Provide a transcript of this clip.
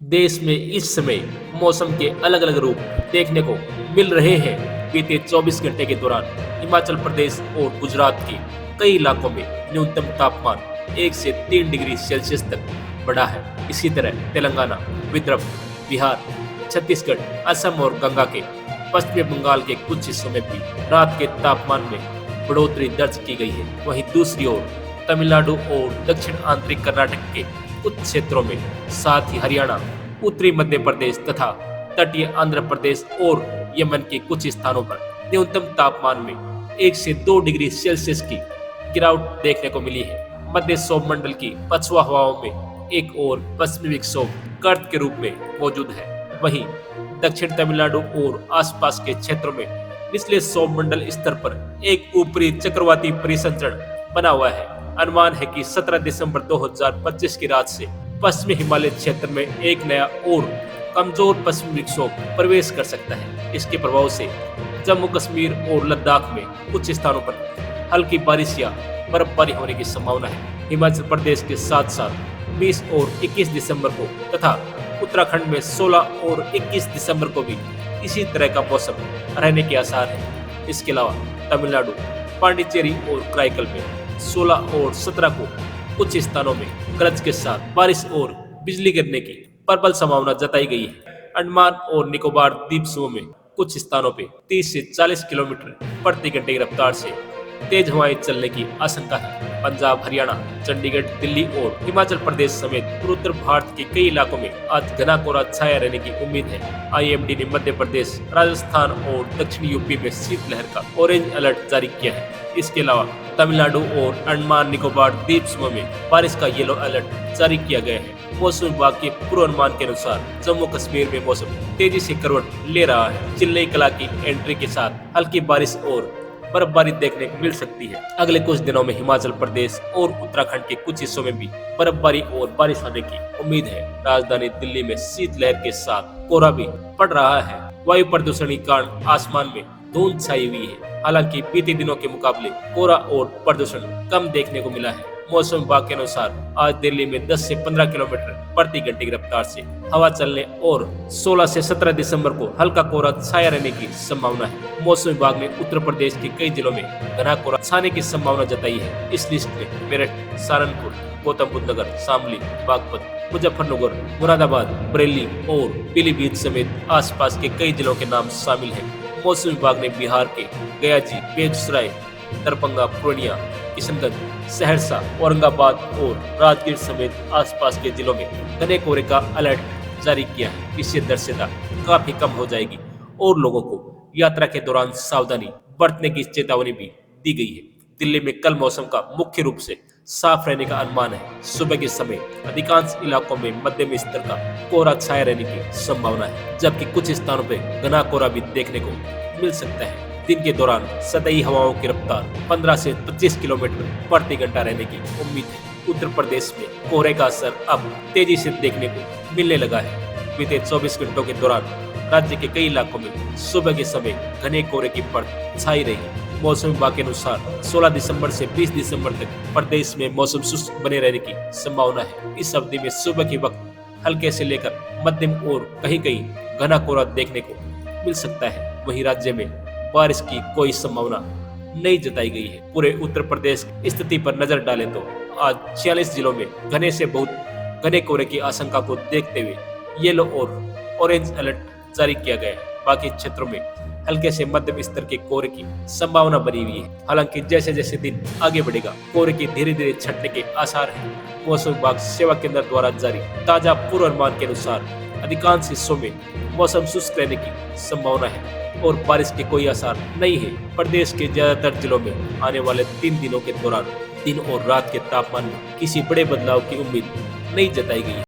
देश में इस समय मौसम के अलग अलग रूप देखने को मिल रहे हैं। बीते 24 घंटे के दौरान हिमाचल प्रदेश और गुजरात के कई इलाकों में न्यूनतम तापमान 1 से 3 डिग्री सेल्सियस तक बढ़ा है। इसी तरह तेलंगाना, विदर्भ, बिहार, छत्तीसगढ़, असम और गंगा के पश्चिमी बंगाल के कुछ हिस्सों में भी रात के तापमान में बढ़ोतरी दर्ज की गई है। वहीं दूसरी ओर तमिलनाडु और दक्षिण आंतरिक कर्नाटक के कुछ क्षेत्रों में, साथ ही हरियाणा, उत्तरी मध्य प्रदेश तथा तटीय आंध्र प्रदेश और यमन के कुछ स्थानों पर न्यूनतम तापमान में 1 से 2 डिग्री सेल्सियस की गिरावट देखने को मिली है। मध्य सौमंडल की पछुआ हवाओं में एक और पश्चिमी विक्षोभ कर्द के रूप में मौजूद है। वहीं दक्षिण तमिलनाडु और आसपास के क्षेत्रों में निचले सौमंडल स्तर पर एक ऊपरी चक्रवाती परिसंचरण बना हुआ है। अनुमान है कि 17 दिसंबर 2025 की रात से पश्चिमी हिमालय क्षेत्र में एक नया और कमजोर पश्चिमी विक्षोभ प्रवेश कर सकता है। इसके प्रभाव से जम्मू कश्मीर और लद्दाख में कुछ स्थानों पर हल्की बारिश या बर्फबारी होने की संभावना है। हिमाचल प्रदेश के साथ साथ 20 और 21 दिसंबर को तथा उत्तराखंड में 16 और 21 दिसंबर को भी इसी तरह का मौसम रहने के आसार है। इसके अलावा तमिलनाडु, पांडिचेरी और कराईकल में 16 और 17 को कुछ स्थानों में गरज के साथ बारिश और बिजली गिरने की प्रबल संभावना जताई गई है। अंडमान और निकोबार द्वीप समूह में कुछ स्थानों पे 30 से 40 किलोमीटर प्रति घंटे की रफ्तार से तेज हवाएं चलने की आशंका है। पंजाब, हरियाणा, चंडीगढ़, दिल्ली और हिमाचल प्रदेश समेत उत्तर भारत के कई इलाकों में आज घना कोहरा छाया रहने की उम्मीद है। आईएमडी ने मध्य प्रदेश, राजस्थान और दक्षिणी यूपी में शीतलहर का ऑरेंज अलर्ट जारी किया है। इसके अलावा तमिलनाडु और अंडमान निकोबार द्वीप समूह में बारिश का येलो अलर्ट जारी किया गया है। मौसम विभाग के पूर्वानुमान के अनुसार जम्मू कश्मीर में मौसम तेजी से करवट ले रहा है। चिल्लई कला की एंट्री के साथ हल्की बारिश और बर्फबारी देखने को मिल सकती है। अगले कुछ दिनों में हिमाचल प्रदेश और उत्तराखंड के कुछ हिस्सों में भी बर्फबारी और बारिश होने की उम्मीद है। राजधानी दिल्ली में शीतलहर के साथ कोहरा भी पड़ रहा है। वायु प्रदूषण के कारण आसमान में धुंध छाई हुई है। हालांकि बीते दिनों के मुकाबले कोहरा और प्रदूषण कम देखने को मिला है। मौसम विभाग के अनुसार आज दिल्ली में 10 से 15 किलोमीटर प्रति घंटे की रफ्तार से हवा चलने और 16 से 17 दिसंबर को हल्का कोहरा छाया रहने की संभावना है। मौसम विभाग ने उत्तर प्रदेश के कई जिलों में घना कोहरा छाने की संभावना जताई है। इस लिस्ट में मेरठ, सहारनपुर, गौतम बुद्ध नगर, शामली, बागपत, मुजफ्फरनगर, मुरादाबाद, बरेली और पीलीभीत समेत आसपास के कई जिलों के नाम शामिल हैं। मौसम विभाग ने बिहार के गया, बेगूसराय, दरभंगा, पूर्णिया, किशनगंज, सहरसा, औरंगाबाद और राजगीर समेत आसपास के जिलों में घने कोहरे का अलर्ट जारी किया है। इससे दृश्यता काफी कम हो जाएगी और लोगों को यात्रा के दौरान सावधानी बरतने की चेतावनी भी दी गई है। दिल्ली में कल मौसम का मुख्य रूप से साफ रहने का अनुमान है। सुबह के समय अधिकांश इलाकों में मध्यम स्तर का कोहरा छाया रहने की संभावना है, जबकि कुछ स्थानों पर घना कोहरा भी देखने को मिल सकता है। दिन के दौरान सतही हवाओं की रफ्तार 15 से 25 किलोमीटर प्रति घंटा रहने की उम्मीद है। उत्तर प्रदेश में कोहरे का असर अब तेजी से देखने को मिलने लगा है। बीते 24 घंटों के दौरान राज्य के कई इलाकों में सुबह के समय घने कोहरे की परत छाई रही। मौसम विभाग के अनुसार 16 दिसंबर से 20 दिसंबर तक प्रदेश में मौसम शुष्क बने रहने की संभावना है। इस अवधि में सुबह के वक्त हल्के से लेकर मध्यम और कहीं कहीं घना कोहरा देखने को मिल सकता है। वहीं राज्य में बारिश की कोई संभावना नहीं जताई गई है। पूरे उत्तर प्रदेश की स्थिति पर नजर डालें तो आज 46 जिलों में घने से बहुत घने कोहरे की आशंका को देखते हुए येलो और ऑरेंज अलर्ट जारी किया गया है। बाकी क्षेत्रों में हल्के से मध्यम स्तर के कोहरे की संभावना बनी हुई है। हालांकि जैसे जैसे दिन आगे बढ़ेगा कोहरे की धीरे धीरे छटने के आसार हैं। मौसम विभाग सेवा केंद्र द्वारा जारी ताजा पूर्वानुमान के अनुसार अधिकांश हिस्सों में मौसम शुष्क रहने की संभावना है और बारिश के कोई आसार नहीं है। प्रदेश के ज्यादातर जिलों में आने वाले 3 दिनों के दौरान दिन और रात के तापमान में किसी बड़े बदलाव की उम्मीद नहीं जताई गई है।